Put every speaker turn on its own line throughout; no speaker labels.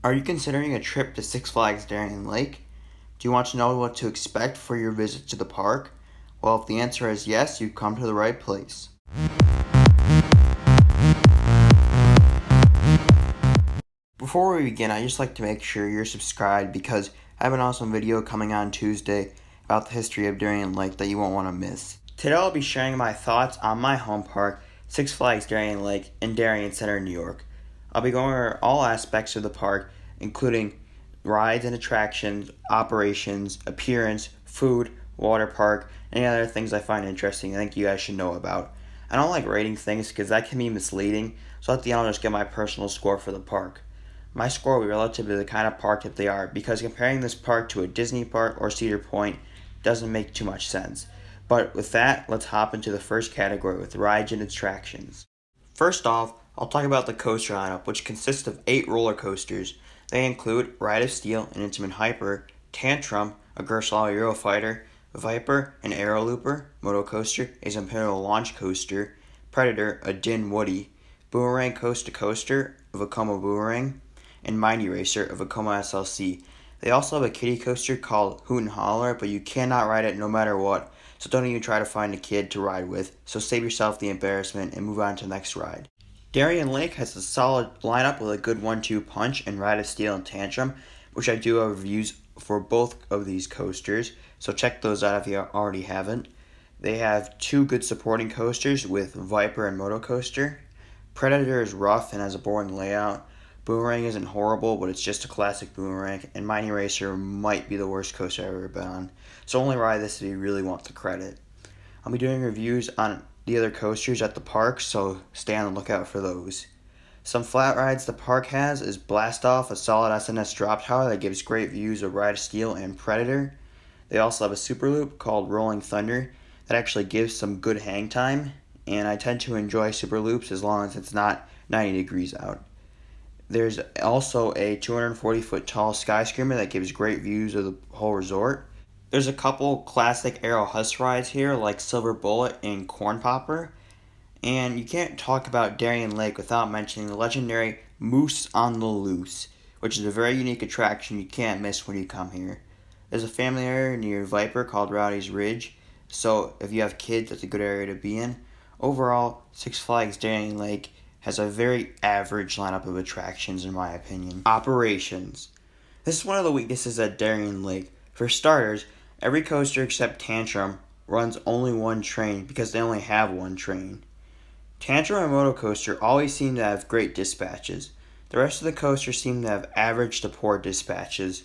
Are you considering a trip to Six Flags Darien Lake? Do you want to know what to expect for your visit to the park? Well, if the answer is yes, you've come to the right place. Before we begin, I'd just like to make sure you're subscribed because I have an awesome video coming on Tuesday about the history of Darien Lake that you won't want to miss. Today I'll be sharing my thoughts on my home park, Six Flags Darien Lake in Darien Center, New York. I'll be going over all aspects of the park, including rides and attractions, operations, appearance, food, water park, any other things I find interesting I think you guys should know about. I don't like rating things because that can be misleading, so at the end I'll just get my personal score for the park. My score will be relative to the kind of park that they are, because comparing this park to a Disney park or Cedar Point doesn't make too much sense. But with that, let's hop into the first category with rides and attractions. First off, I'll talk about the coaster lineup, which consists of 8 roller coasters. They include Ride of Steel, an Intamin Hyper, Tantrum, a Gerstlauer Eurofighter, Viper, an Aero Looper, Moto Coaster, a Zampano Launch Coaster, Predator, a Din Woody, Boomerang Coast to Coaster, a Vekoma Boomerang, and Mighty Racer, a Vekoma SLC. They also have a kiddie coaster called Hoot and Holler, but you cannot ride it no matter what, so don't even try to find a kid to ride with, so save yourself the embarrassment and move on to the next ride. Darien Lake has a solid lineup with a good 1-2 punch and Ride of Steel and Tantrum, which I do have reviews for both of these coasters, so check those out if you already haven't. They have 2 good supporting coasters with Viper and Moto Coaster. Predator is rough and has a boring layout. Boomerang isn't horrible, but it's just a classic Boomerang, and Mighty Racer might be the worst coaster I've ever been on, so only ride this if you really want the credit. I'll be doing reviews on the other coasters at the park, so stay on the lookout for those. Some flat rides the park has is Blast Off, a solid SNS drop tower that gives great views of Ride of Steel and Predator. They also have a super loop called Rolling Thunder that actually gives some good hang time, and I tend to enjoy super loops as long as it's not 90 degrees out. There's also a 240-foot tall skyscraper that gives great views of the whole resort. There's a couple classic Aero Hus rides here, like Silver Bullet and Corn Popper. And you can't talk about Darien Lake without mentioning the legendary Moose on the Loose, which is a very unique attraction you can't miss when you come here. There's a family area near Viper called Rowdy's Ridge, so if you have kids, that's a good area to be in. Overall, Six Flags Darien Lake has a very average lineup of attractions in my opinion. Operations. This is one of the weaknesses at Darien Lake. For starters, every coaster except Tantrum runs only one train because they only have one train. Tantrum and Moto Coaster always seem to have great dispatches. The rest of the coasters seem to have average to poor dispatches.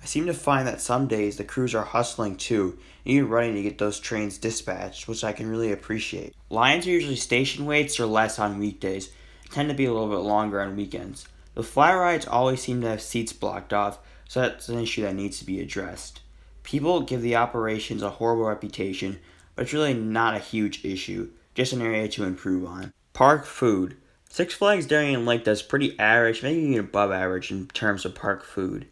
I seem to find that some days the crews are hustling too, and even running to get those trains dispatched, which I can really appreciate. Lines are usually station waits or less on weekdays, and tend to be a little bit longer on weekends. The fly rides always seem to have seats blocked off, so that's an issue that needs to be addressed. People give the operations a horrible reputation, but it's really not a huge issue, just an area to improve on. Park food. Six Flags Darien Lake does pretty average, maybe even above average in terms of park food.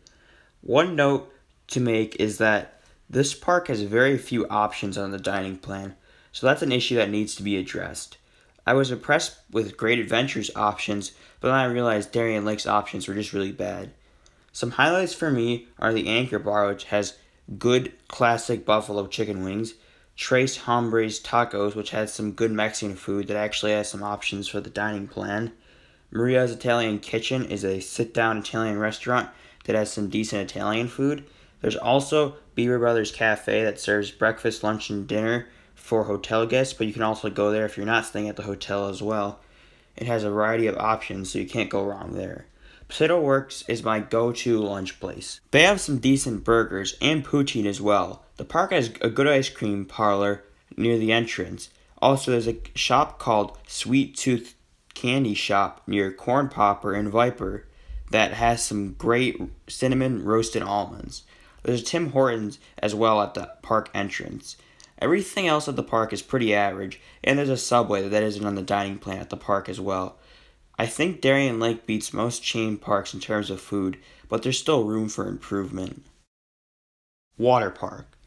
One note to make is that this park has very few options on the dining plan, so that's an issue that needs to be addressed. I was impressed with Great Adventures options, but then I realized Darien Lake's options were just really bad. Some highlights for me are the Anchor Bar, which has good classic buffalo chicken wings, Tres Hombres Tacos, which has some good Mexican food that actually has some options for the dining plan. Maria's Italian Kitchen is a sit-down Italian restaurant that has some decent Italian food. There's also Beaver Brothers Cafe that serves breakfast, lunch, and dinner for hotel guests, but you can also go there if you're not staying at the hotel as well. It has a variety of options, so you can't go wrong there. Potato Works is my go-to lunch place. They have some decent burgers and poutine as well. The park has a good ice cream parlor near the entrance. Also, there's a shop called Sweet Tooth Candy Shop near Corn Popper and Viper that has some great cinnamon roasted almonds. There's a Tim Hortons as well at the park entrance. Everything else at the park is pretty average, and there's a Subway that isn't on the dining plan at the park as well. I think Darien Lake beats most chain parks in terms of food, but there's still room for improvement. Water Park.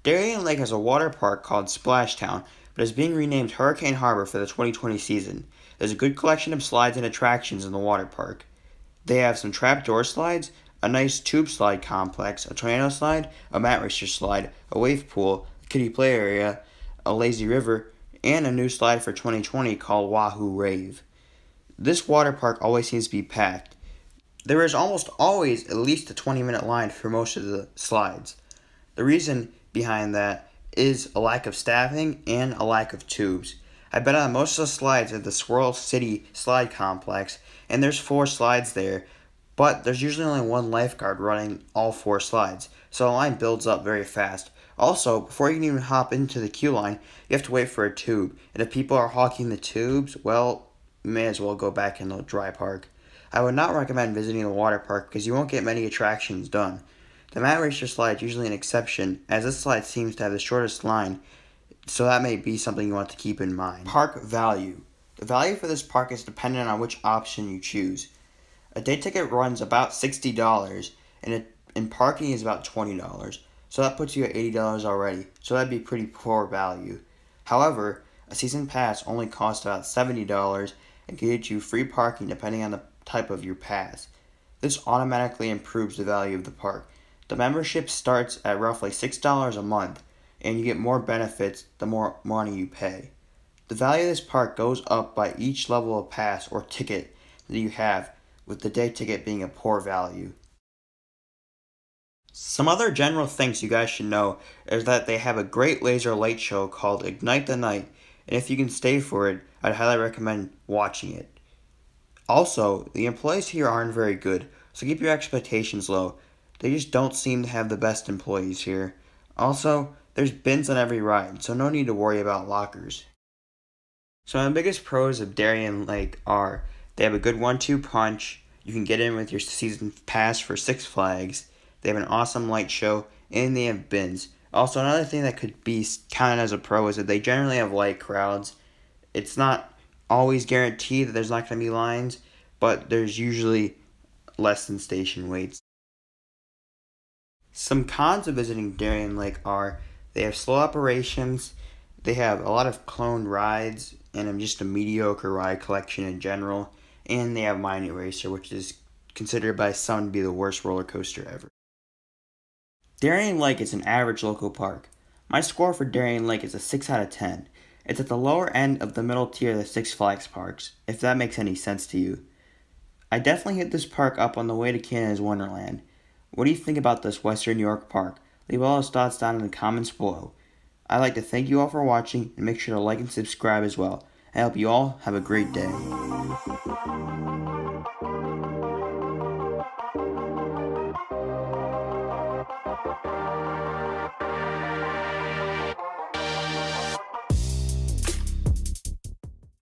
Darien Lake has a water park called Splashtown, but is being renamed Hurricane Harbor for the 2020 season. There's a good collection of slides and attractions in the water park. They have some trapdoor slides, a nice tube slide complex, a tornado slide, a mat racer slide, a wave pool, a kiddie play area, a lazy river, and a new slide for 2020 called Wahoo Rave. This water park always seems to be packed. There is almost always at least a 20-minute line for most of the slides. The reason behind that is a lack of staffing and a lack of tubes. I've been on most of the slides at the Swirl City Slide Complex, and there's 4 slides there, but there's usually only one lifeguard running all 4 slides, so the line builds up very fast. Also, before you can even hop into the queue line, you have to wait for a tube, and if people are hawking the tubes, well, you may as well go back in the dry park. I would not recommend visiting the water park because you won't get many attractions done. The mat racer slide is usually an exception, as this slide seems to have the shortest line, so that may be something you want to keep in mind. Park value. The value for this park is dependent on which option you choose. A day ticket runs about $60, and parking is about $20, so that puts you at $80 already, so that'd be pretty poor value. However, a season pass only costs about $70 and can get you free parking depending on the type of your pass. This automatically improves the value of the park. The membership starts at roughly $6 a month, and you get more benefits the more money you pay. The value of this park goes up by each level of pass or ticket that you have, with the day ticket being a poor value. Some other general things you guys should know is that they have a great laser light show called Ignite the Night, and if you can stay for it, I'd highly recommend watching it. Also, the employees here aren't very good, so keep your expectations low. They just don't seem to have the best employees here. Also, there's bins on every ride, so no need to worry about lockers. So the biggest pros of Darien Lake are they have a good 1-2 punch, you can get in with your season pass for Six Flags, they have an awesome light show, and they have bins. Also, another thing that could be counted as a pro is that they generally have light crowds. It's not always guaranteed that there's not going to be lines, but there's usually less than station waits. Some cons of visiting Darien Lake are they have slow operations, they have a lot of cloned rides, and just a mediocre ride collection in general, and they have Mining Racer, which is considered by some to be the worst roller coaster ever. Darien Lake is an average local park. My score for Darien Lake is a 6 out of 10. It's at the lower end of the middle tier of the Six Flags parks, if that makes any sense to you. I definitely hit this park up on the way to Canada's Wonderland. What do you think about this Western New York park? Leave all those thoughts down in the comments below. I'd like to thank you all for watching and make sure to like and subscribe as well. I hope you all have a great day.